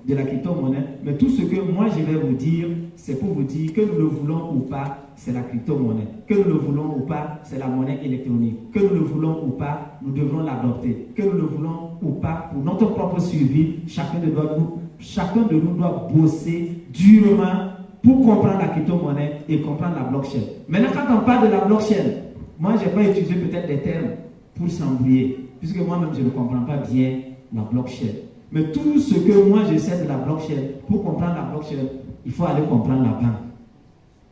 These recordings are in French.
de la crypto-monnaie, mais tout ce que moi je vais vous dire, c'est pour vous dire que nous le voulons ou pas, c'est la crypto-monnaie. Que nous le voulons ou pas, c'est la monnaie électronique. Que nous le voulons ou pas, nous devrons l'adopter. Que nous le voulons ou pas, pour notre propre survie, chacun de nous doit bosser durement pour comprendre la crypto-monnaie et comprendre la blockchain. Maintenant, quand on parle de la blockchain, moi je n'ai pas utilisé peut-être des termes pour s'embrouiller, puisque moi-même je ne comprends pas bien la blockchain. Mais tout ce que moi je sais de la blockchain, pour comprendre la blockchain, il faut aller comprendre la banque.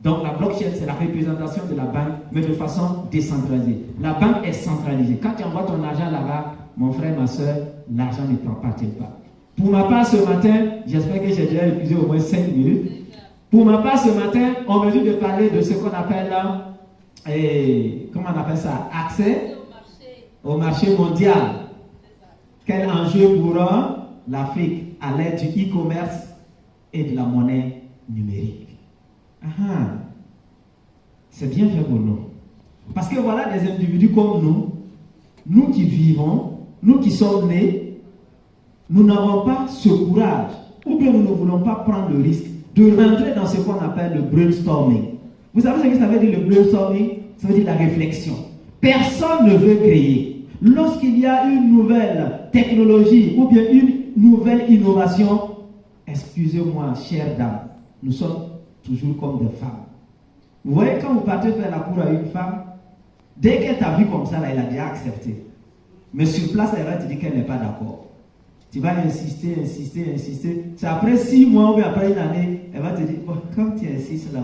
Donc la blockchain, c'est la représentation de la banque, mais de façon décentralisée. La banque est centralisée. Quand tu envoies ton argent là-bas, mon frère, ma soeur, l'argent ne t'appartient pas. Pour ma part, ce matin, j'espère que j'ai déjà épuisé au moins 5 minutes. Pour ma part, ce matin, on me dit de parler de ce qu'on appelle, comment on appelle ça, accès au marché mondial. Quel enjeu pour l'Afrique à l'aide du e-commerce et de la monnaie numérique. C'est bien fait pour nous. Parce que voilà des individus comme nous qui vivons, nous qui sommes nés, nous n'avons pas ce courage, ou bien nous ne voulons pas prendre le risque de rentrer dans ce qu'on appelle le brainstorming. Vous savez ce que ça veut dire le brainstorming? Ça veut dire la réflexion. Personne ne veut créer. Lorsqu'il y a une nouvelle technologie ou bien une nouvelle innovation, excusez-moi, chère dame, nous sommes toujours comme des femmes. Vous voyez, quand vous partez faire la cour à une femme, dès qu'elle t'a vu comme ça, là, elle a déjà accepté. Mais sur place, elle va te dire qu'elle n'est pas d'accord. Tu vas insister. C'est après 6 mois ou après une année, elle va te dire, oh, comme tu insistes là,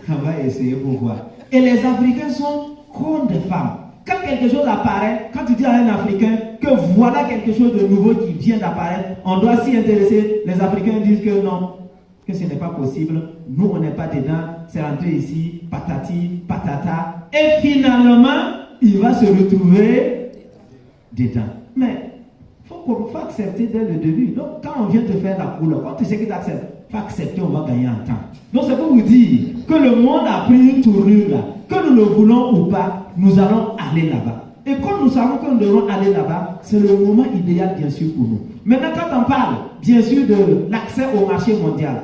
on va essayer pour voir. Et les Africains sont comme des femmes. Quand quelque chose apparaît, quand tu dis à un Africain que voilà quelque chose de nouveau qui vient d'apparaître, on doit s'y intéresser. Les Africains disent que non, que ce n'est pas possible. Nous, on n'est pas dedans. C'est rentré ici, patati, patata. Et finalement, il va se retrouver dedans. Mais il faut accepter dès le début. Donc, quand on vient te faire la couleur, quand tu sais que tu acceptes, il faut accepter, on va gagner en temps. Donc, c'est pour vous dire que le monde a pris une tournure là. Que nous le voulons ou pas, nous allons aller là-bas. Et comme nous savons que nous devons aller là-bas, c'est le moment idéal, bien sûr, pour nous. Maintenant, quand on parle, bien sûr, de l'accès au marché mondial,